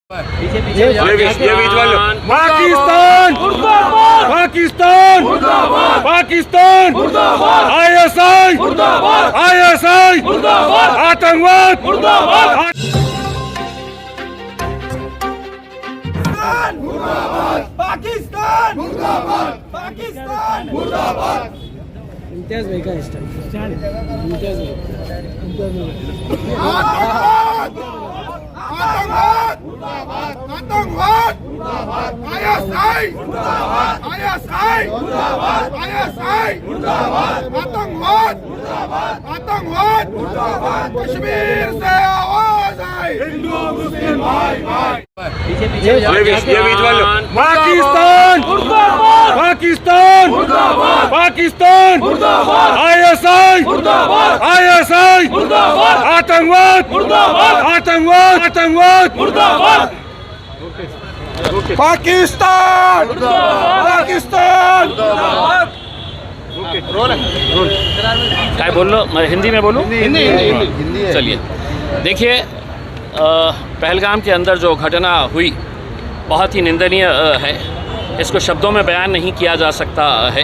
Pakistan Pakistan Pakistan ISI ISI आतंकवाद पाकिस्तान पाकिस्तान इम्तियाज भाई का स्टाइल इम्तियाज भाई आतंकवाद आतंकवाद ISI ISI ISI आतंकवाद आतंकवाद कश्मीर से आवाज आई हिंदू मुस्लिम भाई भाई पाकिस्तान पाकिस्तान पाकिस्तान ISI ISI आतंकवाद आतंकवाद आतंकवाद पाकिस्तान पाकिस्तान क्या बोल लो, मैं हिंदी में बोलूँ? हिंदी चलिए, देखिए, पहलगाम के अंदर जो घटना हुई बहुत ही निंदनीय है। इसको शब्दों में बयान नहीं किया जा सकता है।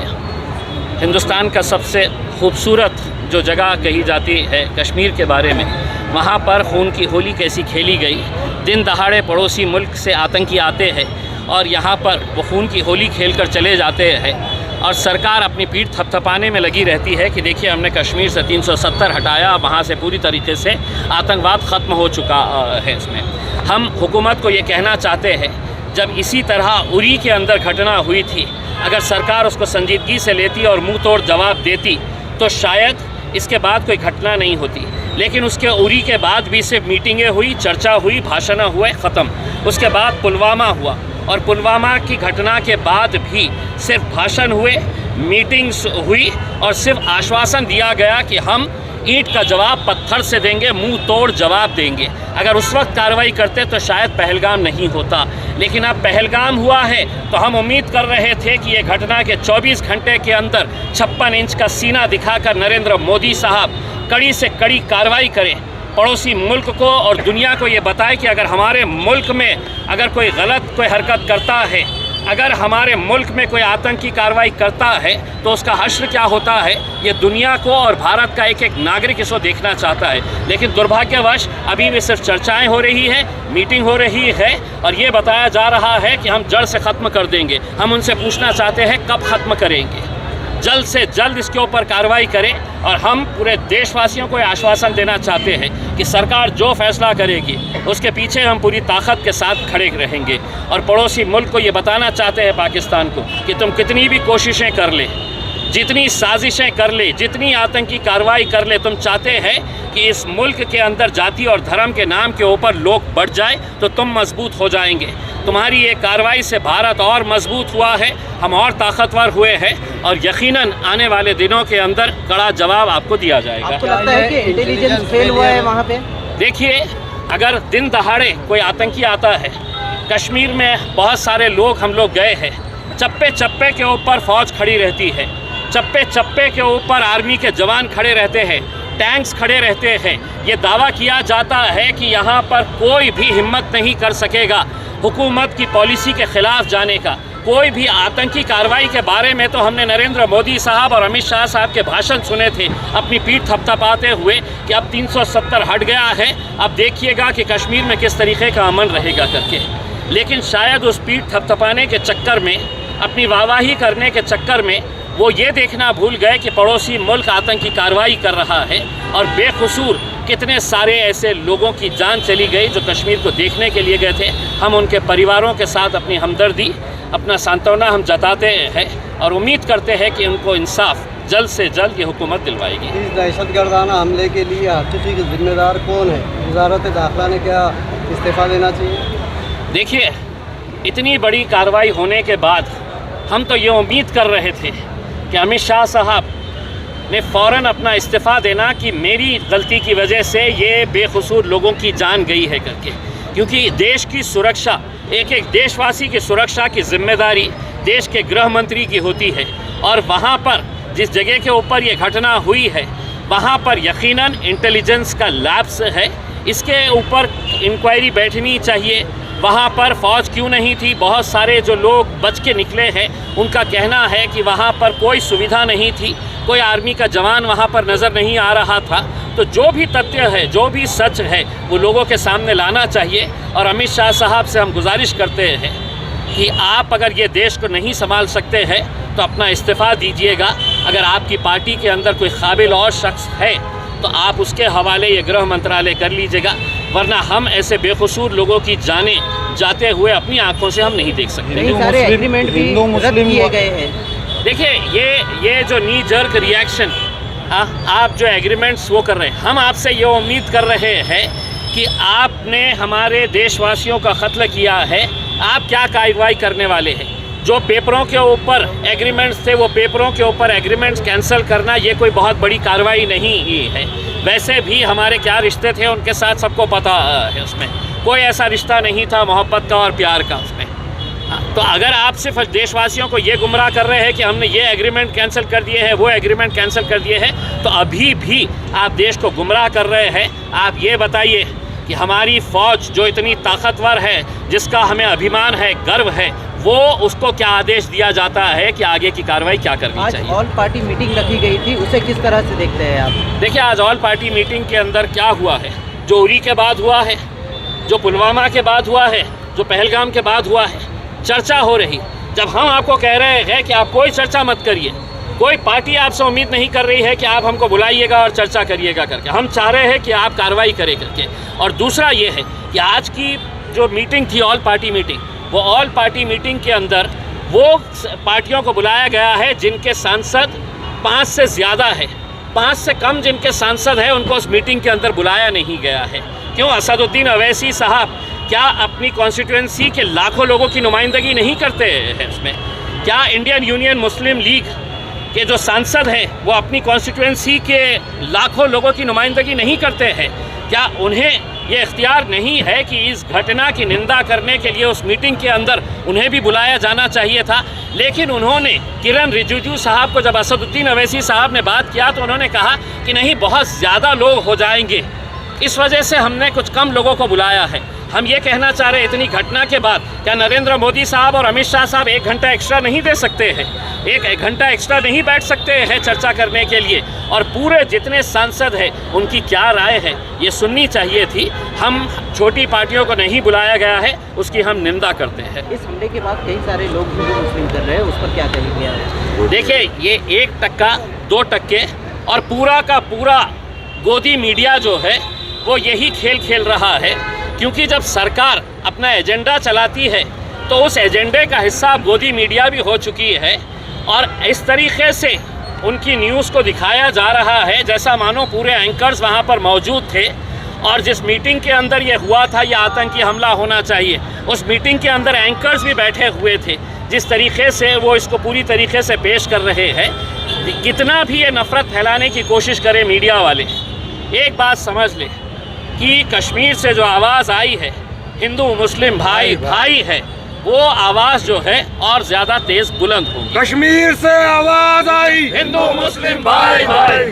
हिंदुस्तान का सबसे खूबसूरत जो जगह कही जाती है कश्मीर के बारे में, वहाँ पर खून की होली कैसी खेली गई। दिन दहाड़े पड़ोसी मुल्क से आतंकी आते हैं और यहाँ पर वो खून की होली खेल कर चले जाते हैं और सरकार अपनी पीठ थपथपाने में लगी रहती है कि देखिए हमने कश्मीर से 370 हटाया, वहाँ से पूरी तरीके से आतंकवाद ख़त्म हो चुका है। इसमें हम हुकूमत को ये कहना चाहते हैं, जब इसी तरह उरी के अंदर घटना हुई थी, अगर सरकार उसको संजीदगी से लेती और मुंह तोड़ जवाब देती तो शायद इसके बाद कोई घटना नहीं होती। लेकिन उसके उरी के बाद भी सिर्फ मीटिंगें हुई, चर्चा हुई, भाषण हुए, ख़त्म। उसके बाद पुलवामा हुआ और पुलवामा की घटना के बाद भी सिर्फ भाषण हुए, मीटिंग्स हुई और सिर्फ आश्वासन दिया गया कि हम ईंट का जवाब पत्थर से देंगे, मुंह तोड़ जवाब देंगे। अगर उस वक्त कार्रवाई करते तो शायद पहलगाम नहीं होता। लेकिन अब पहलगाम हुआ है तो हम उम्मीद कर रहे थे कि ये घटना के 24 घंटे के अंदर 56 इंच का सीना दिखाकर नरेंद्र मोदी साहब कड़ी से कड़ी कार्रवाई करें, पड़ोसी मुल्क को और दुनिया को ये बताए कि अगर हमारे मुल्क में अगर कोई गलत कोई हरकत करता है, अगर हमारे मुल्क में कोई आतंकी कार्रवाई करता है तो उसका हश्र क्या होता है, ये दुनिया को और भारत का एक एक नागरिक इसको देखना चाहता है। लेकिन दुर्भाग्यवश अभी भी सिर्फ चर्चाएं हो रही हैं, मीटिंग हो रही है और ये बताया जा रहा है कि हम जड़ से ख़त्म कर देंगे। हम उनसे पूछना चाहते हैं कब ख़त्म करेंगे? जल्द से जल्द इसके ऊपर कार्रवाई करें और हम पूरे देशवासियों को आश्वासन देना चाहते हैं कि सरकार जो फैसला करेगी उसके पीछे हम पूरी ताकत के साथ खड़े रहेंगे। और पड़ोसी मुल्क को ये बताना चाहते हैं पाकिस्तान को कि तुम कितनी भी कोशिशें कर ले, जितनी साजिशें कर ले, जितनी आतंकी कार्रवाई कर ले, तुम चाहते हैं कि इस मुल्क के अंदर जाति और धर्म के नाम के ऊपर लोग बढ़ जाए तो तुम मजबूत हो जाएंगे। तुम्हारी ये कार्रवाई से भारत और मजबूत हुआ है, हम और ताकतवर हुए हैं और यकीनन आने वाले दिनों के अंदर कड़ा जवाब आपको दिया जाएगा। आपको लगता है कि इंटेलिजेंस फेल हुआ है वहाँ पे? देखिए, अगर दिन दहाड़े कोई आतंकी आता है, कश्मीर में बहुत सारे लोग हम लोग गए हैं, चप्पे चप्पे के ऊपर फ़ौज खड़ी रहती है, चप्पे चप्पे के ऊपर आर्मी के जवान खड़े रहते हैं, टैंक्स खड़े रहते हैं। ये दावा किया जाता है कि यहाँ पर कोई भी हिम्मत नहीं कर सकेगा हुकूमत की पॉलिसी के ख़िलाफ़ जाने का। कोई भी आतंकी कार्रवाई के बारे में तो हमने नरेंद्र मोदी साहब और अमित शाह साहब के भाषण सुने थे अपनी पीठ थपथपाते हुए कि अब 370 हट गया है, अब देखिएगा कि कश्मीर में किस तरीके का अमन रहेगा करके। लेकिन शायद उस पीठ थपथपाने के चक्कर में, अपनी वाहवाही करने के चक्कर में वो ये देखना भूल गए कि पड़ोसी मुल्क आतंकी कार्रवाई कर रहा है और बेकसूर कितने सारे ऐसे लोगों की जान चली गई जो कश्मीर को देखने के लिए गए थे। हम उनके परिवारों के साथ अपनी हमदर्दी, अपना सांत्वना हम जताते हैं और उम्मीद करते हैं कि उनको इंसाफ जल्द से जल्द ये हुकूमत दिलवाएगी। इस दहशतगर्दाना हमले के लिए हकीकी के जिम्मेदार कौन है? वज़ारत दाखिला ने क्या इस्तीफ़ा देना चाहिए? देखिए, इतनी बड़ी कार्रवाई होने के बाद हम तो ये उम्मीद कर रहे थे कि अमित शाह साहब ने फ़ौरन अपना इस्तीफ़ा देना कि मेरी गलती की वजह से ये बेकसूर लोगों की जान गई है करके। क्योंकि देश की सुरक्षा, एक एक देशवासी की सुरक्षा की जिम्मेदारी देश के गृह मंत्री की होती है और वहाँ पर जिस जगह के ऊपर ये घटना हुई है वहाँ पर यकीनन इंटेलिजेंस का लैप्स है। इसके ऊपर इंक्वायरी बैठनी चाहिए, वहाँ पर फ़ौज क्यों नहीं थी। बहुत सारे जो लोग बच के निकले हैं उनका कहना है कि वहाँ पर कोई सुविधा नहीं थी, कोई आर्मी का जवान वहाँ पर नज़र नहीं आ रहा था। तो जो भी तथ्य है, जो भी सच है, वो लोगों के सामने लाना चाहिए। और अमित शाह साहब से हम गुजारिश करते हैं कि आप अगर ये देश को नहीं संभाल सकते हैं तो अपना इस्तीफ़ा दीजिएगा। अगर आपकी पार्टी के अंदर कोई काबिल और शख्स है तो आप उसके हवाले ये गृह मंत्रालय कर लीजिएगा, वरना हम ऐसे बेकसूर लोगों की जानें जाते हुए अपनी आंखों से हम नहीं देख सकते। कई सारे एग्रीमेंट भी रद्द किए गए हैं। देखिए, ये जो नी जर्क रिएक्शन आप जो एग्रीमेंट्स वो कर रहे हैं, हम आपसे ये उम्मीद कर रहे हैं कि आपने हमारे देशवासियों का कत्ल किया है, आप क्या कार्रवाई करने वाले हैं। जो पेपरों के ऊपर एग्रीमेंट्स थे वो पेपरों के ऊपर एग्रीमेंट्स कैंसिल करना ये कोई बहुत बड़ी कार्रवाई नहीं ही है। वैसे भी हमारे क्या रिश्ते थे उनके साथ सबको पता है, उसमें कोई ऐसा रिश्ता नहीं था मोहब्बत का और प्यार का उसमें। तो अगर आप सिर्फ देशवासियों को ये गुमराह कर रहे हैं कि हमने ये एग्रीमेंट कैंसिल कर दिए हैं, वो एग्रीमेंट कैंसिल कर दिए हैं, तो अभी भी आप देश को गुमराह कर रहे हैं। आप ये बताइए कि हमारी फ़ौज जो इतनी ताकतवर है, जिसका हमें अभिमान है, गर्व है, वो उसको क्या आदेश दिया जाता है कि आगे की कार्रवाई क्या करनी चाहिए। आज ऑल पार्टी मीटिंग रखी गई थी, उसे किस तरह से देखते हैं आप? देखिए, आज ऑल पार्टी मीटिंग के अंदर क्या हुआ है, जो उरी के बाद हुआ है, जो पुलवामा के बाद हुआ है, जो पहलगाम के बाद हुआ है, चर्चा हो रही। जब हम आपको कह रहे हैं कि आप कोई चर्चा मत करिए, कोई पार्टी आपसे उम्मीद नहीं कर रही है कि आप हमको बुलाइएगा और चर्चा करिएगा करके, हम चाह रहे हैं कि आप कार्रवाई करें करके। और दूसरा ये है कि आज की जो मीटिंग थी ऑल पार्टी मीटिंग, वो ऑल पार्टी मीटिंग के अंदर वो पार्टियों को बुलाया गया है जिनके सांसद 5 से ज़्यादा है। 5 से कम जिनके सांसद हैं उनको उस मीटिंग के अंदर बुलाया नहीं गया है। क्यों? असदुद्दीन अवैसी साहब क्या अपनी कॉन्स्टिट्यूंसी के लाखों लोगों की नुमाइंदगी नहीं करते हैं उसमें? क्या इंडियन यूनियन मुस्लिम लीग के जो सांसद हैं वो अपनी कॉन्स्टिट्यूंसी के लाखों लोगों की नुमाइंदगी नहीं करते हैं? क्या उन्हें ये इख्तियार नहीं है कि इस घटना की निंदा करने के लिए उस मीटिंग के अंदर उन्हें भी बुलाया जाना चाहिए था? लेकिन उन्होंने किरण रिजिजू साहब को, जब असदुद्दीन अवैसी साहब ने बात किया तो उन्होंने कहा कि नहीं, बहुत ज़्यादा लोग हो जाएंगे, इस वजह से हमने कुछ कम लोगों को बुलाया है। हम ये कहना चाह रहे हैं, इतनी घटना के बाद क्या नरेंद्र मोदी साहब और अमित शाह साहब 1 घंटा एक्स्ट्रा नहीं दे सकते हैं? एक घंटा एक्स्ट्रा नहीं बैठ सकते हैं चर्चा करने के लिए? और पूरे जितने सांसद हैं उनकी क्या राय है ये सुननी चाहिए थी। हम छोटी पार्टियों को नहीं बुलाया गया है, उसकी हम निंदा करते हैं। इस हमले के बाद कई सारे लोग हिंदू मुस्लिम कर रहे हैं, उस पर क्या कहेंगे? देखिए, ये 1%, 2% और पूरा का पूरा गोदी मीडिया जो है वो यही खेल खेल रहा है। क्योंकि जब सरकार अपना एजेंडा चलाती है तो उस एजेंडे का हिस्सा गोदी मीडिया भी हो चुकी है, और इस तरीके से उनकी न्यूज़ को दिखाया जा रहा है जैसा मानो पूरे एंकर्स वहाँ पर मौजूद थे। और जिस मीटिंग के अंदर ये हुआ था, ये आतंकी हमला होना चाहिए, उस मीटिंग के अंदर एंकर्स भी बैठे हुए थे। जिस तरीके से वो इसको पूरी तरीके से पेश कर रहे हैं, कितना भी ये नफ़रत फैलाने की कोशिश करें मीडिया वाले, एक बात समझ लें कि कश्मीर से जो आवाज़ आई है, हिंदू मुस्लिम भाई भाई है, वो आवाज़ जो है और ज़्यादा तेज़ बुलंद होगी। कश्मीर से आवाज़ आई, हिंदू मुस्लिम भाई भाई।